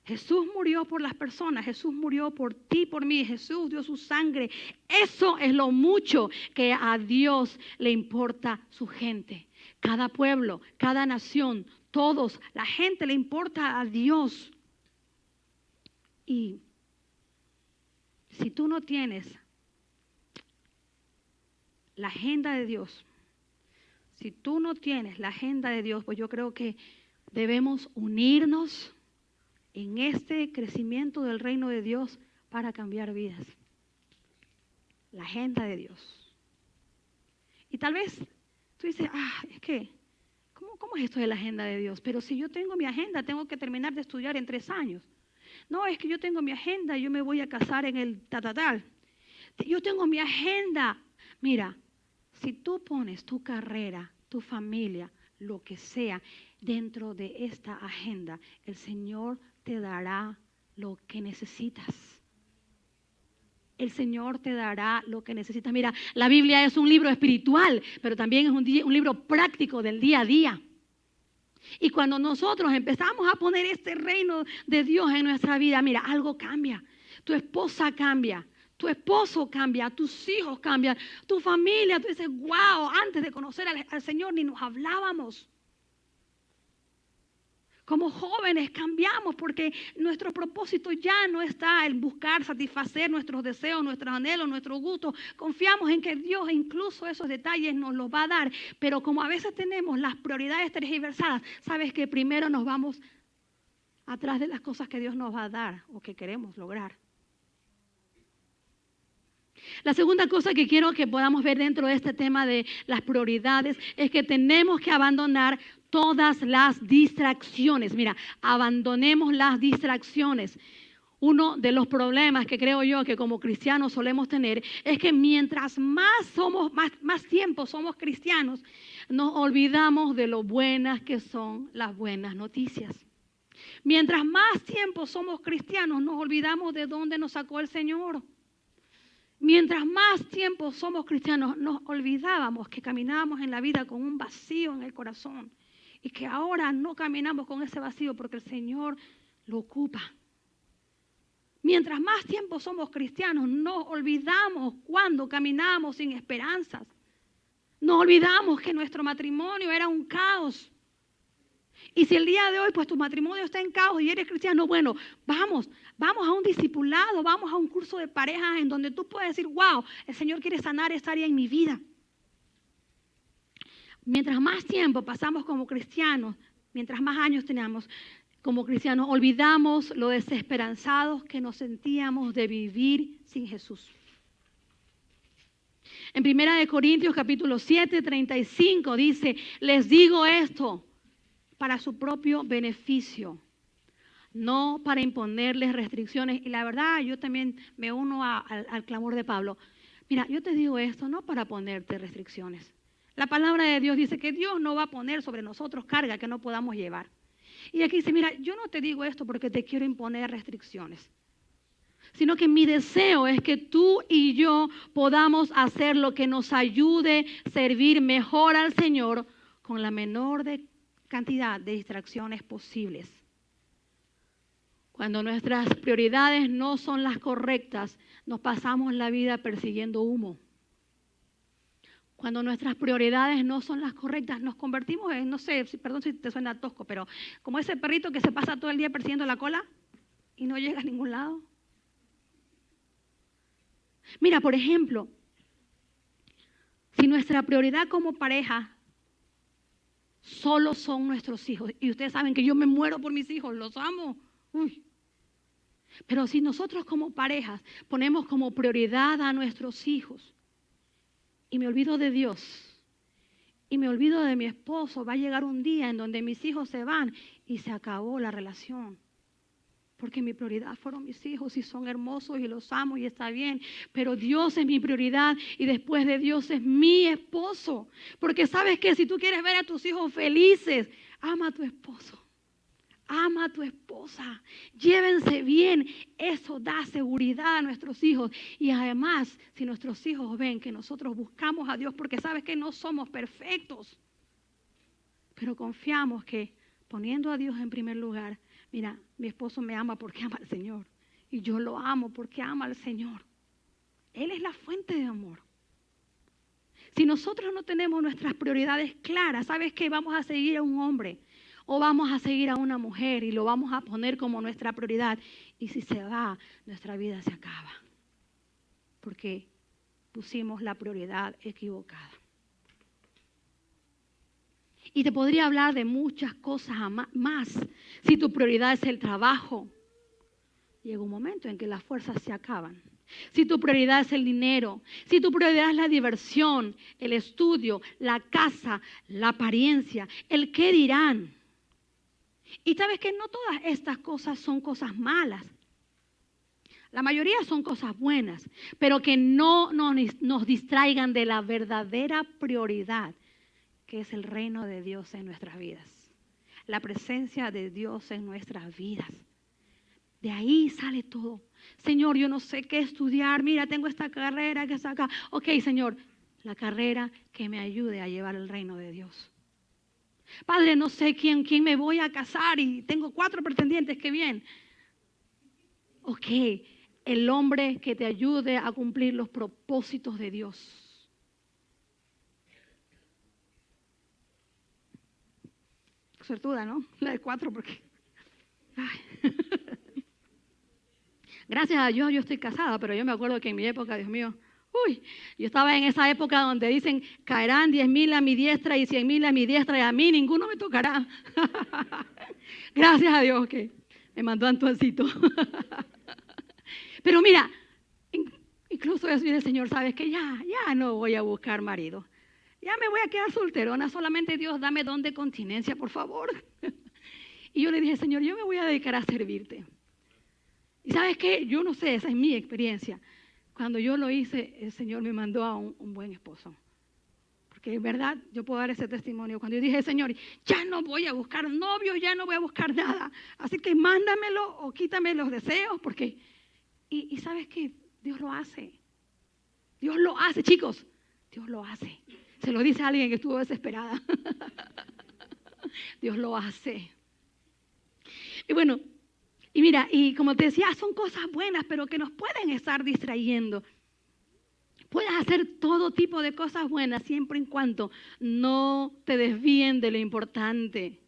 Jesús murió por las personas, Jesús murió por ti, por mí, Jesús dio su sangre. Eso es lo mucho que a Dios le importa su gente. Cada pueblo, cada nación, todos, la gente le importa a Dios. Y si tú no tienes la agenda de Dios, si tú no tienes la agenda de Dios, pues yo creo que debemos unirnos en este crecimiento del reino de Dios para cambiar vidas. La agenda de Dios. Y tal vez tú dices, es que, ¿cómo es esto de la agenda de Dios? Pero si yo tengo mi agenda, tengo que terminar de estudiar en 3 años. No, es que yo tengo mi agenda y yo me voy a casar en el tal. Yo tengo mi agenda. Mira, si tú pones tu carrera, tu familia, lo que sea, dentro de esta agenda, el Señor te dará lo que necesitas. El Señor te dará lo que necesitas. Mira, la Biblia es un libro espiritual, pero también es un libro práctico del día a día. Y cuando nosotros empezamos a poner este reino de Dios en nuestra vida, mira, algo cambia. Tu esposa cambia. Tu esposo cambia, tus hijos cambian, tu familia. Tú dices, wow, antes de conocer al Señor ni nos hablábamos. Como jóvenes cambiamos porque nuestro propósito ya no está en buscar satisfacer nuestros deseos, nuestros anhelos, nuestros gustos. Confiamos en que Dios incluso esos detalles nos los va a dar. Pero como a veces tenemos las prioridades tergiversadas, sabes que primero nos vamos atrás de las cosas que Dios nos va a dar o que queremos lograr. La segunda cosa que quiero que podamos ver dentro de este tema de las prioridades es que tenemos que abandonar todas las distracciones. Mira, abandonemos las distracciones. Uno de los problemas que creo yo que como cristianos solemos tener es que mientras más tiempo somos cristianos, nos olvidamos de lo buenas que son las buenas noticias. Mientras más tiempo somos cristianos, nos olvidamos de dónde nos sacó el Señor. Mientras más tiempo somos cristianos, nos olvidábamos que caminábamos en la vida con un vacío en el corazón y que ahora no caminamos con ese vacío porque el Señor lo ocupa. Mientras más tiempo somos cristianos, nos olvidamos cuando caminamos sin esperanzas. Nos olvidamos que nuestro matrimonio era un caos. Y si el día de hoy pues tu matrimonio está en caos y eres cristiano, bueno, vamos a un discipulado, vamos a un curso de parejas en donde tú puedes decir, wow, el Señor quiere sanar esta área en mi vida. Mientras más tiempo pasamos como cristianos, mientras más años tenemos como cristianos, olvidamos lo desesperanzados que nos sentíamos de vivir sin Jesús. En 1 Corintios capítulo 7, 35 dice, les digo esto para su propio beneficio, no para imponerles restricciones. Y la verdad, yo también me uno al clamor de Pablo. Mira, yo te digo esto no para ponerte restricciones. La palabra de Dios dice que Dios no va a poner sobre nosotros carga que no podamos llevar. Y aquí dice, mira, yo no te digo esto porque te quiero imponer restricciones, sino que mi deseo es que tú y yo podamos hacer lo que nos ayude a servir mejor al Señor con la menor cantidad de distracciones posibles. Cuando nuestras prioridades no son las correctas, nos pasamos la vida persiguiendo humo. Cuando nuestras prioridades no son las correctas, nos convertimos en, no sé, perdón si te suena tosco, pero como ese perrito que se pasa todo el día persiguiendo la cola y no llega a ningún lado. Mira, por ejemplo, si nuestra prioridad como pareja solo son nuestros hijos, y ustedes saben que yo me muero por mis hijos, los amo. Pero si nosotros como parejas ponemos como prioridad a nuestros hijos y me olvido de Dios y me olvido de mi esposo, va a llegar un día en donde mis hijos se van y se acabó la relación. Porque mi prioridad fueron mis hijos y son hermosos y los amo y está bien. Pero Dios es mi prioridad y después de Dios es mi esposo. Porque sabes que si tú quieres ver a tus hijos felices, ama a tu esposo. Ama a tu esposa. Llévense bien. Eso da seguridad a nuestros hijos. Y además, si nuestros hijos ven que nosotros buscamos a Dios, porque sabes que no somos perfectos, pero confiamos que poniendo a Dios en primer lugar, mira, mi esposo me ama porque ama al Señor. Y yo lo amo porque ama al Señor. Él es la fuente de amor. Si nosotros no tenemos nuestras prioridades claras, ¿sabes qué? Vamos a seguir a un hombre o vamos a seguir a una mujer y lo vamos a poner como nuestra prioridad. Y si se va, nuestra vida se acaba. Porque pusimos la prioridad equivocada. Y te podría hablar de muchas cosas más. Si tu prioridad es el trabajo, llega un momento en que las fuerzas se acaban. Si tu prioridad es el dinero, si tu prioridad es la diversión, el estudio, la casa, la apariencia, el qué dirán. Y sabes que no todas estas cosas son cosas malas. La mayoría son cosas buenas, pero que no nos distraigan de la verdadera prioridad, que es el reino de Dios en nuestras vidas. La presencia de Dios en nuestras vidas. De ahí sale todo. Señor, yo no sé qué estudiar. Mira, tengo esta carrera que está acá. Ok, Señor, la carrera que me ayude a llevar el reino de Dios. Padre, no sé quién me voy a casar y tengo 4 pretendientes, qué bien. Ok, el hombre que te ayude a cumplir los propósitos de Dios. suertuda, ¿no? La de 4 porque... Ay. Gracias a Dios yo estoy casada, pero yo me acuerdo que en mi época, Dios mío, yo estaba en esa época donde dicen, caerán 10,000 a mi diestra y 100,000 a mi diestra y a mí ninguno me tocará. Gracias a Dios que me mandó Antoncito. Pero mira, incluso eso dice el Señor, sabes que ya no voy a buscar marido. Ya me voy a quedar solterona, solamente Dios dame don de continencia, por favor. Y yo le dije, Señor, yo me voy a dedicar a servirte. Y sabes qué, yo no sé, esa es mi experiencia. Cuando yo lo hice, el Señor me mandó a un buen esposo. Porque en verdad, yo puedo dar ese testimonio. Cuando yo dije, Señor, ya no voy a buscar novio, ya no voy a buscar nada. Así que mándamelo o quítame los deseos, porque... Y sabes qué, Dios lo hace. Dios lo hace, chicos. Dios lo hace. Se lo dice a alguien que estuvo desesperada. Dios lo hace. Y bueno, y mira, y como te decía, son cosas buenas, pero que nos pueden estar distrayendo. Puedes hacer todo tipo de cosas buenas siempre y cuando no te desvíen de lo importante.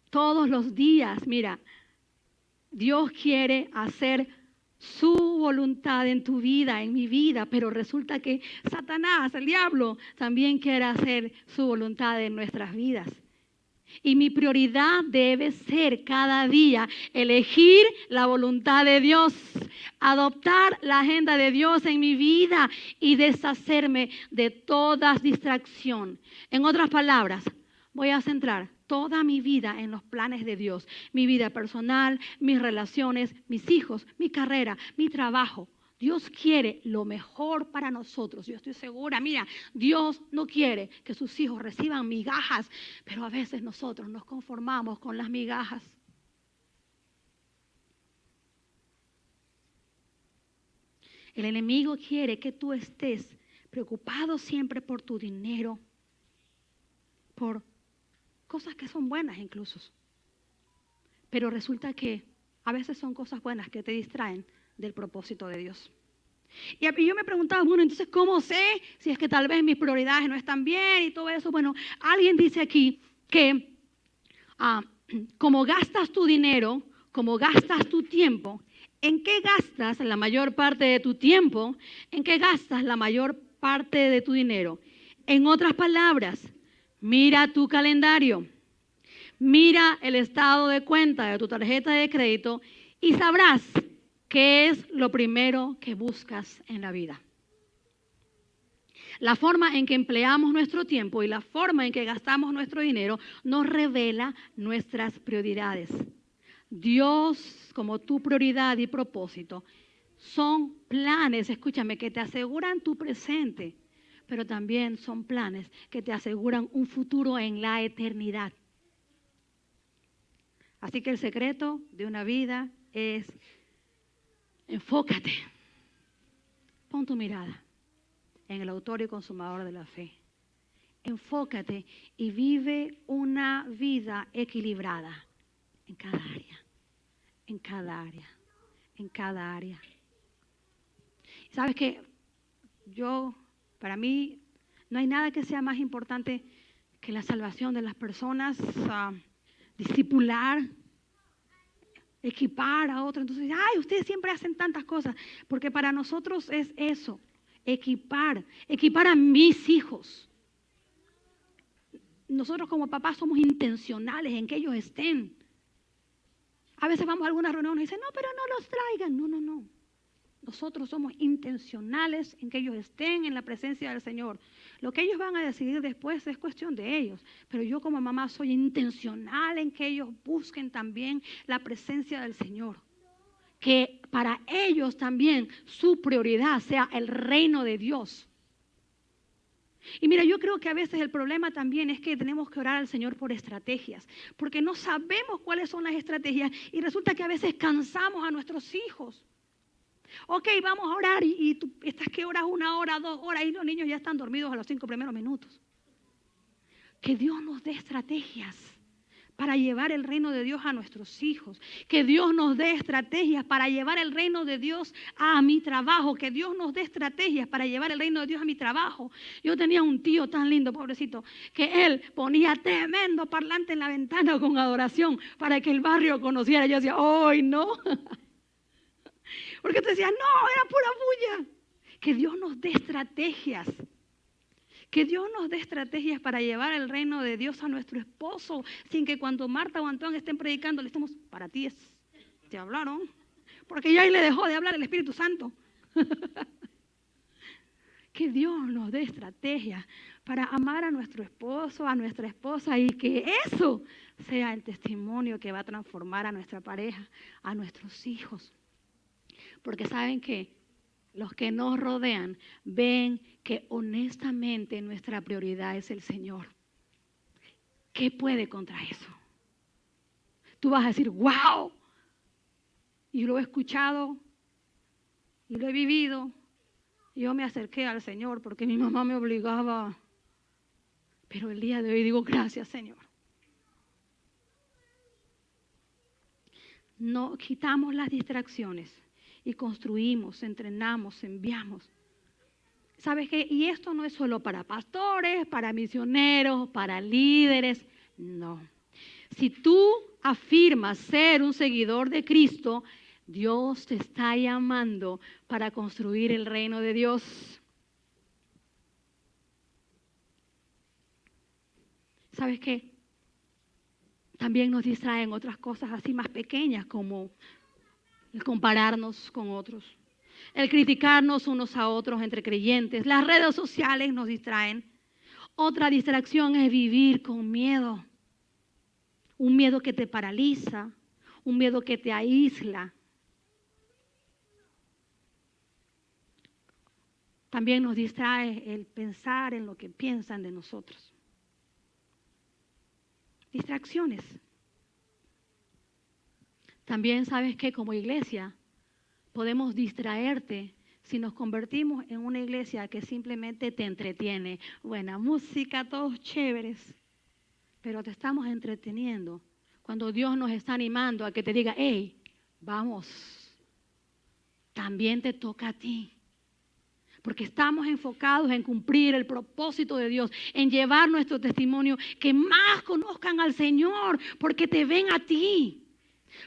Todos los días, mira, Dios quiere hacer su voluntad en tu vida, en mi vida, pero resulta que Satanás, el diablo, también quiere hacer su voluntad en nuestras vidas. Y mi prioridad debe ser cada día elegir la voluntad de Dios, adoptar la agenda de Dios en mi vida y deshacerme de toda distracción. En otras palabras, voy a centrar toda mi vida en los planes de Dios, mi vida personal, mis relaciones, mis hijos, mi carrera, mi trabajo. Dios quiere lo mejor para nosotros. Yo estoy segura, mira, Dios no quiere que sus hijos reciban migajas, pero a veces nosotros nos conformamos con las migajas. El enemigo quiere que tú estés preocupado siempre por tu dinero, por cosas que son buenas incluso. Pero resulta que a veces son cosas buenas que te distraen del propósito de Dios. Y yo me preguntaba, bueno, entonces, ¿cómo sé si es que tal vez mis prioridades no están bien y todo eso? Bueno, alguien dice aquí que como gastas tu dinero, como gastas tu tiempo, ¿en qué gastas la mayor parte de tu tiempo? ¿En qué gastas la mayor parte de tu dinero? En otras palabras, mira tu calendario, mira el estado de cuenta de tu tarjeta de crédito y sabrás qué es lo primero que buscas en la vida. La forma en que empleamos nuestro tiempo y la forma en que gastamos nuestro dinero nos revela nuestras prioridades. Dios, como tu prioridad y propósito, son planes, escúchame, que te aseguran tu presente, pero también son planes que te aseguran un futuro en la eternidad. Así que el secreto de una vida es: enfócate, pon tu mirada en el autor y consumador de la fe. Enfócate y vive una vida equilibrada en cada área, en cada área, en cada área. ¿Sabes qué? Para mí, no hay nada que sea más importante que la salvación de las personas, discipular, equipar a otros. Entonces, ustedes siempre hacen tantas cosas, porque para nosotros es eso, equipar a mis hijos. Nosotros como papás somos intencionales en que ellos estén. A veces vamos a algunas reuniones y dicen, no, pero no los traigan. No. Nosotros somos intencionales en que ellos estén en la presencia del Señor. Lo que ellos van a decidir después es cuestión de ellos. Pero yo como mamá soy intencional en que ellos busquen también la presencia del Señor. Que para ellos también su prioridad sea el reino de Dios. Y mira, yo creo que a veces el problema también es que tenemos que orar al Señor por estrategias. Porque no sabemos cuáles son las estrategias y resulta que a veces cansamos a nuestros hijos. Ok, vamos a orar y tú estás que oras 1 hora, 2 horas y los niños ya están dormidos a los 5 primeros minutos. Que Dios nos dé estrategias para llevar el reino de Dios a nuestros hijos. Que Dios nos dé estrategias para llevar el reino de Dios a mi trabajo. Que Dios nos dé estrategias para llevar el reino de Dios a mi trabajo. Yo tenía un tío tan lindo, pobrecito, que él ponía tremendo parlante en la ventana con adoración para que el barrio conociera. Yo decía, ¡ay, no! Porque tú decías, no, era pura bulla. Que Dios nos dé estrategias. Que Dios nos dé estrategias para llevar el reino de Dios a nuestro esposo, sin que cuando Marta o Antón estén predicando, le estemos, para ti te hablaron, porque ya ahí le dejó de hablar el Espíritu Santo. Que Dios nos dé estrategias para amar a nuestro esposo, a nuestra esposa, y que eso sea el testimonio que va a transformar a nuestra pareja, a nuestros hijos. Porque saben que los que nos rodean ven que honestamente nuestra prioridad es el Señor. ¿Qué puede contra eso? Tú vas a decir, wow, y lo he escuchado y lo he vivido. Yo me acerqué al Señor porque mi mamá me obligaba. Pero el día de hoy digo, gracias, Señor. No quitamos las distracciones y construimos, entrenamos, enviamos. ¿Sabes qué? Y esto no es solo para pastores, para misioneros, para líderes. No. Si tú afirmas ser un seguidor de Cristo, Dios te está llamando para construir el reino de Dios. ¿Sabes qué? También nos distraen otras cosas así más pequeñas, como el compararnos con otros, el criticarnos unos a otros entre creyentes. Las redes sociales nos distraen. Otra distracción es vivir con miedo. Un miedo que te paraliza, un miedo que te aísla. También nos distrae el pensar en lo que piensan de nosotros. Distracciones. También sabes que como iglesia podemos distraerte si nos convertimos en una iglesia que simplemente te entretiene. Buena música, todos chéveres, pero te estamos entreteniendo. Cuando Dios nos está animando a que te diga, hey, vamos, también te toca a ti. Porque estamos enfocados en cumplir el propósito de Dios, en llevar nuestro testimonio, que más conozcan al Señor, porque te ven a ti.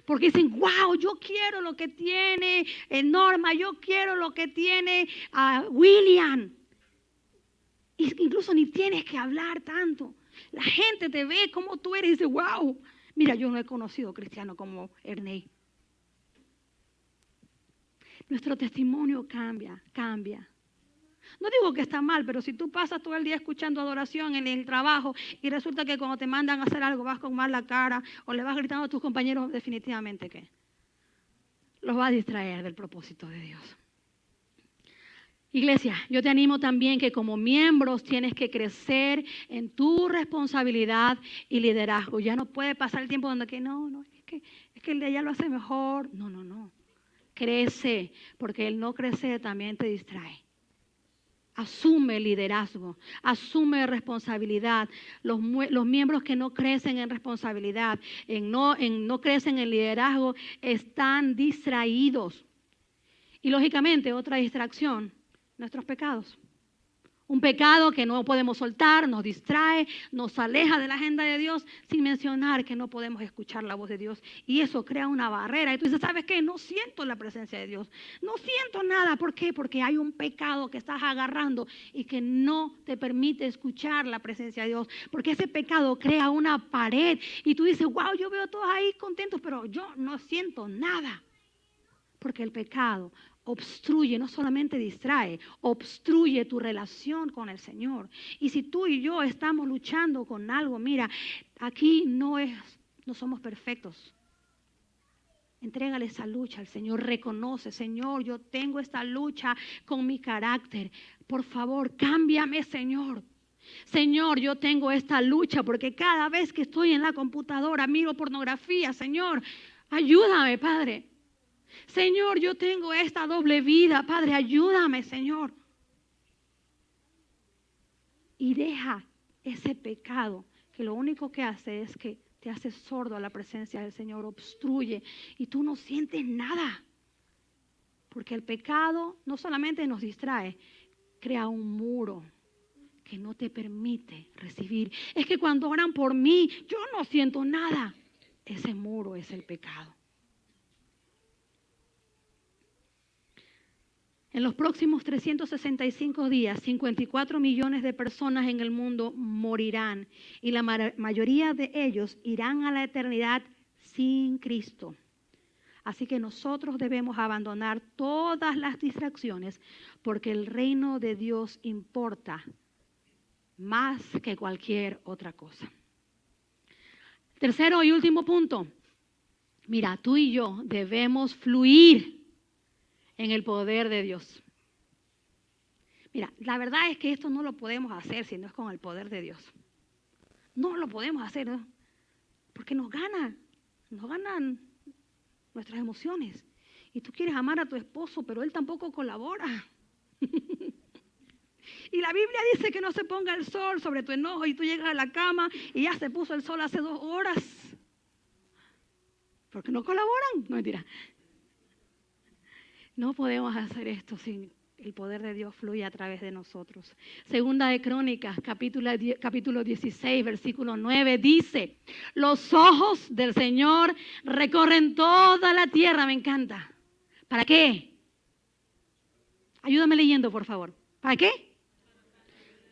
Porque dicen, wow, yo quiero lo que tiene Norma, yo quiero lo que tiene William. Incluso ni tienes que hablar tanto. La gente te ve como tú eres y dice, wow, mira, yo no he conocido cristiano como Ernei. Nuestro testimonio cambia. No digo que está mal, pero si tú pasas todo el día escuchando adoración en el trabajo y resulta que cuando te mandan a hacer algo vas con mala cara o le vas gritando a tus compañeros, definitivamente ¿qué? Los va a distraer del propósito de Dios. Iglesia, yo te animo también que como miembros tienes que crecer en tu responsabilidad y liderazgo. Ya no puede pasar el tiempo donde que no, es que el de allá lo hace mejor. No. Crece, porque el no crecer también te distrae. Asume liderazgo, asume responsabilidad. Los miembros que no crecen en responsabilidad, no crecen en liderazgo, están distraídos. Y lógicamente otra distracción, nuestros pecados. Un pecado que no podemos soltar, nos distrae, nos aleja de la agenda de Dios, sin mencionar que no podemos escuchar la voz de Dios. Y eso crea una barrera. Y tú dices, ¿sabes qué? No siento la presencia de Dios. No siento nada. ¿Por qué? Porque hay un pecado que estás agarrando y que no te permite escuchar la presencia de Dios. Porque ese pecado crea una pared. Y tú dices, wow, yo veo a todos ahí contentos, pero yo no siento nada. Porque el pecado obstruye, no solamente distrae, obstruye tu relación con el Señor. Y si tú y yo estamos luchando con algo, mira, aquí no somos perfectos. Entrégale esa lucha al Señor, reconoce, Señor, yo tengo esta lucha con mi carácter. Por favor, cámbiame, Señor. Señor, yo tengo esta lucha porque cada vez que estoy en la computadora miro pornografía. Señor, ayúdame, Padre. Señor, yo tengo esta doble vida. Padre, ayúdame, Señor. Y deja ese pecado que lo único que hace es que te hace sordo a la presencia del Señor, obstruye y tú no sientes nada. Porque el pecado no solamente nos distrae, crea un muro que no te permite recibir. Es que cuando oran por mí, yo no siento nada. Ese muro es el pecado. En los próximos 365 días, 54 millones de personas en el mundo morirán y la mayoría de ellos irán a la eternidad sin Cristo. Así que nosotros debemos abandonar todas las distracciones porque el reino de Dios importa más que cualquier otra cosa. Tercero y último punto. Mira, tú y yo debemos fluir en el poder de Dios. Mira, la verdad es que esto no lo podemos hacer si no es con el poder de Dios. No lo podemos hacer, ¿no? Porque nos ganan nuestras emociones. Y tú quieres amar a tu esposo, pero él tampoco colabora. Y la Biblia dice que no se ponga el sol sobre tu enojo y tú llegas a la cama y ya se puso el sol hace 2 horas. Porque no colaboran. No, mentira. No podemos hacer esto sin el poder de Dios fluye a través de nosotros. Segunda de Crónicas, capítulo 16, versículo 9, dice: los ojos del Señor recorren toda la tierra. Me encanta. ¿Para qué? Ayúdame leyendo, por favor. ¿Para qué?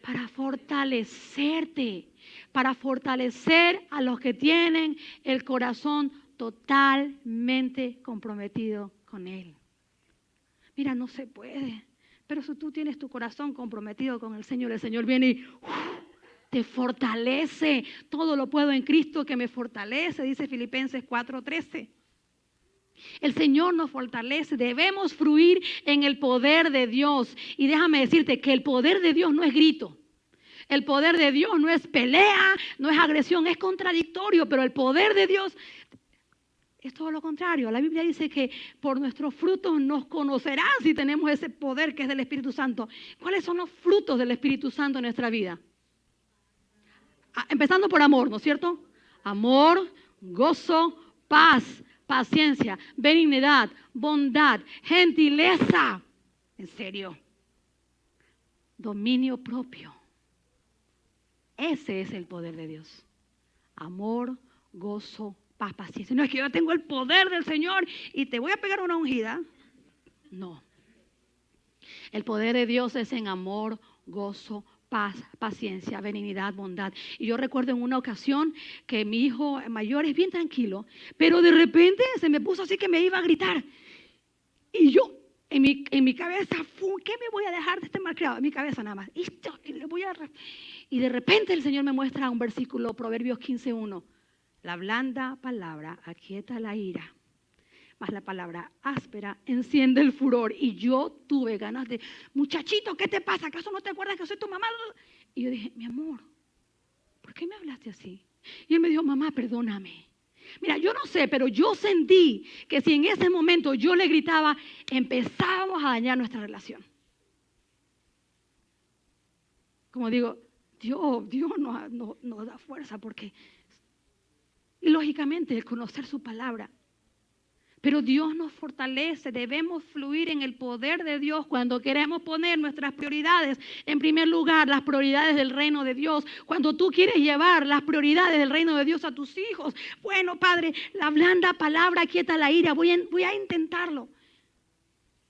Para fortalecerte, para fortalecer a los que tienen el corazón totalmente comprometido con Él. Mira, no se puede, pero si tú tienes tu corazón comprometido con el Señor viene y te fortalece. Todo lo puedo en Cristo que me fortalece, dice Filipenses 4:13. El Señor nos fortalece, debemos fluir en el poder de Dios. Y déjame decirte que el poder de Dios no es grito. El poder de Dios no es pelea, no es agresión, es contradictorio, pero el poder de Dios es todo lo contrario. La Biblia dice que por nuestros frutos nos conocerán si tenemos ese poder que es del Espíritu Santo. ¿Cuáles son los frutos del Espíritu Santo en nuestra vida? Empezando por amor, ¿no es cierto? Amor, gozo, paz, paciencia, benignidad, bondad, gentileza. En serio. Dominio propio. Ese es el poder de Dios. Amor, gozo, paz, paciencia. No es que yo tengo el poder del Señor y te voy a pegar una ungida. No. El poder de Dios es en amor, gozo, paz, paciencia, benignidad, bondad. Y yo recuerdo en una ocasión que mi hijo mayor es bien tranquilo, pero de repente se me puso así que me iba a gritar. Y yo, en mi cabeza, ¿qué me voy a dejar de este malcriado? En mi cabeza nada más. Y de repente el Señor me muestra un versículo, Proverbios 15:1. La blanda palabra aquieta la ira, mas la palabra áspera enciende el furor. Y yo tuve ganas de, muchachito, ¿qué te pasa? ¿Acaso no te acuerdas que soy tu mamá? Y yo dije, mi amor, ¿por qué me hablaste así? Y él me dijo, mamá, perdóname. Mira, yo no sé, pero yo sentí que si en ese momento yo le gritaba, empezábamos a dañar nuestra relación. Como digo, Dios nos da fuerza porque, y lógicamente, el conocer su palabra. Pero Dios nos fortalece, debemos fluir en el poder de Dios cuando queremos poner nuestras prioridades en primer lugar, las prioridades del reino de Dios. Cuando tú quieres llevar las prioridades del reino de Dios a tus hijos. Bueno, Padre, la blanda palabra quieta la ira, voy a intentarlo.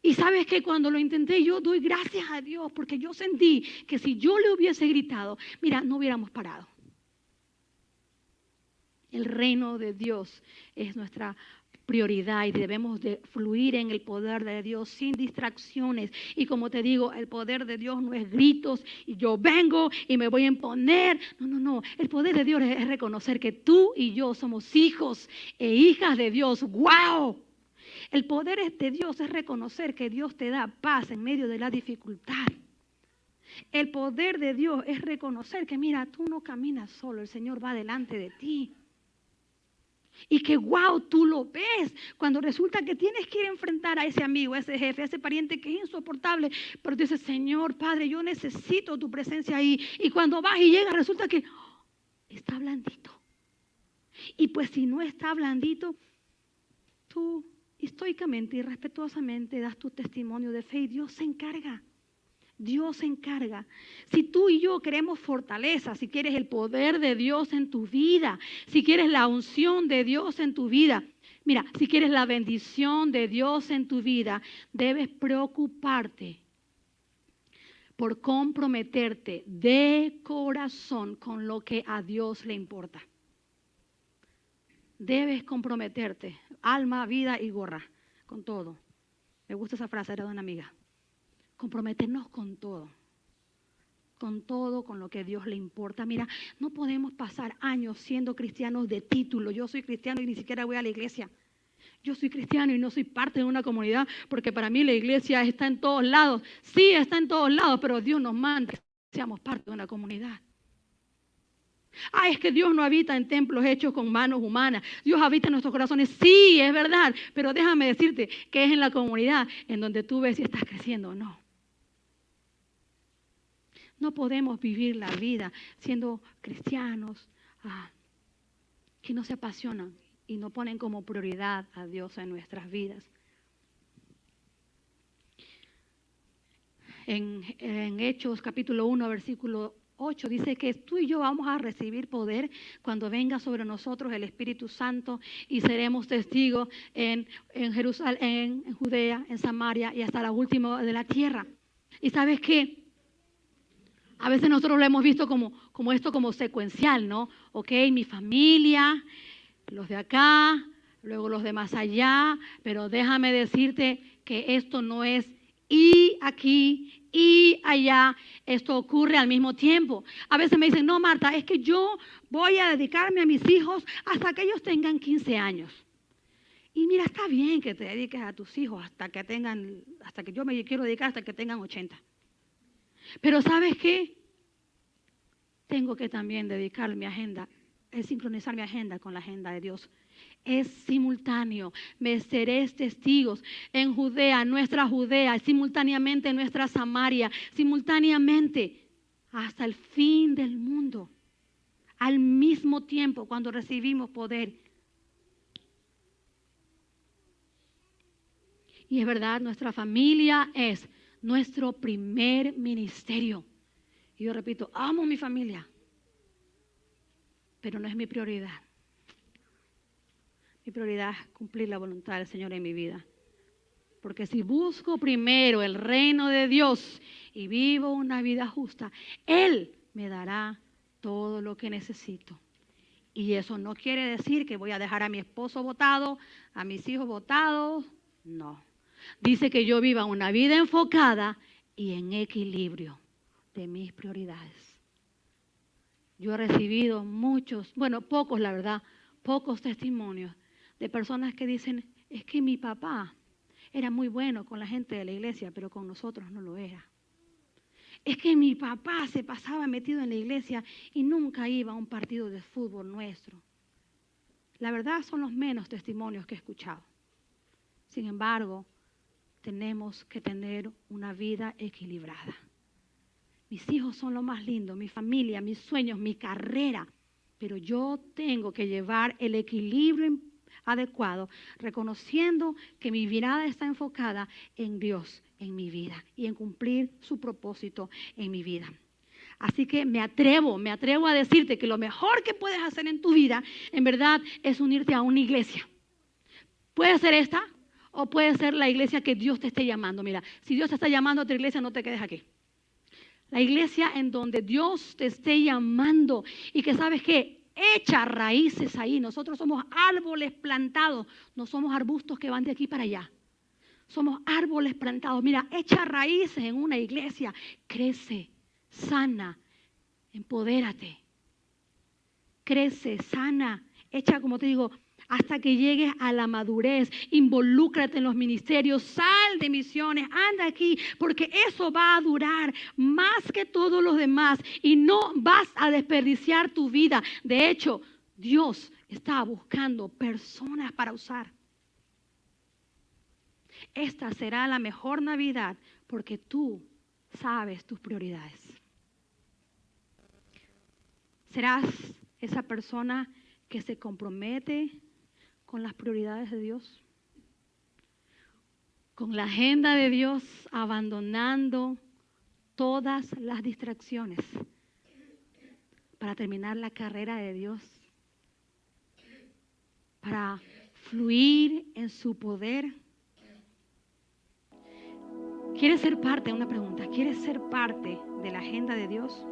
Y sabes que cuando lo intenté yo doy gracias a Dios porque yo sentí que si yo le hubiese gritado, mira, no hubiéramos parado. El reino de Dios es nuestra prioridad y debemos de fluir en el poder de Dios sin distracciones. Y como te digo, el poder de Dios no es gritos y yo vengo y me voy a imponer. No. El poder de Dios es reconocer que tú y yo somos hijos e hijas de Dios. ¡Wow! El poder de Dios es reconocer que Dios te da paz en medio de la dificultad. El poder de Dios es reconocer que mira, tú no caminas solo, el Señor va delante de ti. Y que wow, tú lo ves cuando resulta que tienes que ir a enfrentar a ese amigo, a ese jefe, a ese pariente que es insoportable. Pero tú dices, Señor, Padre, yo necesito tu presencia ahí. Y cuando vas y llegas resulta que está blandito. Y pues si no está blandito, tú estoicamente y respetuosamente das tu testimonio de fe y Dios se encarga. Dios se encarga. Si tú y yo queremos fortaleza, si quieres el poder de Dios en tu vida, si quieres la unción de Dios en tu vida, mira, si quieres la bendición de Dios en tu vida, debes preocuparte por comprometerte de corazón con lo que a Dios le importa. Debes comprometerte, alma, vida y gorra, con todo. Me gusta esa frase, era de una amiga. Comprometernos con todo, con lo que a Dios le importa. Mira, no podemos pasar años siendo cristianos de título. Yo soy cristiano y ni siquiera voy a la iglesia. Yo soy cristiano y no soy parte de una comunidad, porque para mí la iglesia está en todos lados. Sí, está en todos lados, pero Dios nos manda que seamos parte de una comunidad. Es que Dios no habita en templos hechos con manos humanas. Dios habita en nuestros corazones. Sí, es verdad, pero déjame decirte que es en la comunidad en donde tú ves si estás creciendo o no. No podemos vivir la vida siendo cristianos que no se apasionan y no ponen como prioridad a Dios en nuestras vidas. En Hechos capítulo 1, versículo 8 dice que tú y yo vamos a recibir poder cuando venga sobre nosotros el Espíritu Santo y seremos testigos en Jerusalén, en Judea, en Samaria y hasta la última de la tierra. ¿Y sabes qué? A veces nosotros lo hemos visto como esto como secuencial, ¿no? Ok, mi familia, los de acá, luego los de más allá, pero déjame decirte que esto no es y aquí y allá, esto ocurre al mismo tiempo. A veces me dicen, no, Marta, es que yo voy a dedicarme a mis hijos hasta que ellos tengan 15 años. Y mira, está bien que te dediques a tus hijos hasta que yo me quiero dedicar hasta que tengan 80. Pero ¿sabes qué? Tengo que también dedicar mi agenda, sincronizar mi agenda con la agenda de Dios. Es simultáneo. Me seréis testigos en Judea, nuestra Judea, simultáneamente en nuestra Samaria, simultáneamente hasta el fin del mundo. Al mismo tiempo, cuando recibimos poder. Y es verdad, nuestra familia es nuestro primer ministerio. Y yo repito, amo mi familia, pero no es mi prioridad. Mi prioridad es cumplir la voluntad del Señor en mi vida. Porque si busco primero el reino de Dios y vivo una vida justa, Él me dará todo lo que necesito. Y eso no quiere decir que voy a dejar a mi esposo botado, a mis hijos botados. No. Dice que yo viva una vida enfocada y en equilibrio de mis prioridades. Yo he recibido pocos la verdad, pocos testimonios de personas que dicen, es que mi papá era muy bueno con la gente de la iglesia, pero con nosotros no lo era. Es que mi papá se pasaba metido en la iglesia y nunca iba a un partido de fútbol nuestro. La verdad son los menos testimonios que he escuchado. Sin embargo, tenemos que tener una vida equilibrada. Mis hijos son lo más lindo, mi familia, mis sueños, mi carrera. Pero yo tengo que llevar el equilibrio adecuado, reconociendo que mi mirada está enfocada en Dios, en mi vida y en cumplir su propósito en mi vida. Así que me atrevo a decirte que lo mejor que puedes hacer en tu vida, en verdad, es unirte a una iglesia. Puede ser esta o puede ser la iglesia que Dios te esté llamando. Mira, si Dios te está llamando a otra iglesia, no te quedes aquí. La iglesia en donde Dios te esté llamando y que sabes que echa raíces ahí. Nosotros somos árboles plantados, no somos arbustos que van de aquí para allá. Somos árboles plantados. Mira, echa raíces en una iglesia, crece, sana, empodérate. Crece, sana, echa, como te digo, hasta que llegues a la madurez. Involúcrate en los ministerios, sal de misiones, anda aquí, porque eso va a durar más que todos los demás y no vas a desperdiciar tu vida. De hecho, Dios está buscando personas para usar. Esta será la mejor Navidad porque tú sabes tus prioridades. Serás esa persona que se compromete con las prioridades de Dios, con la agenda de Dios, abandonando todas las distracciones para terminar la carrera de Dios, para fluir en su poder. ¿Quieres ser parte? Una pregunta. ¿Quieres ser parte de la agenda de Dios?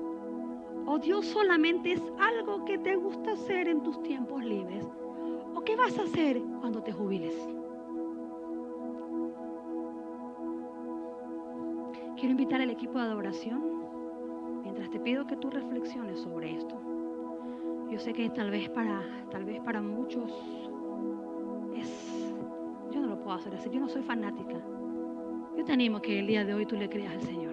¿O Dios solamente es algo que te gusta hacer en tus tiempos libres? ¿O qué vas a hacer cuando te jubiles? Quiero invitar al equipo de adoración mientras te pido que tú reflexiones sobre esto. Yo sé que tal vez para muchos yo no lo puedo hacer así. Yo no soy fanática. Yo te animo a que el día de hoy tú le creas al Señor.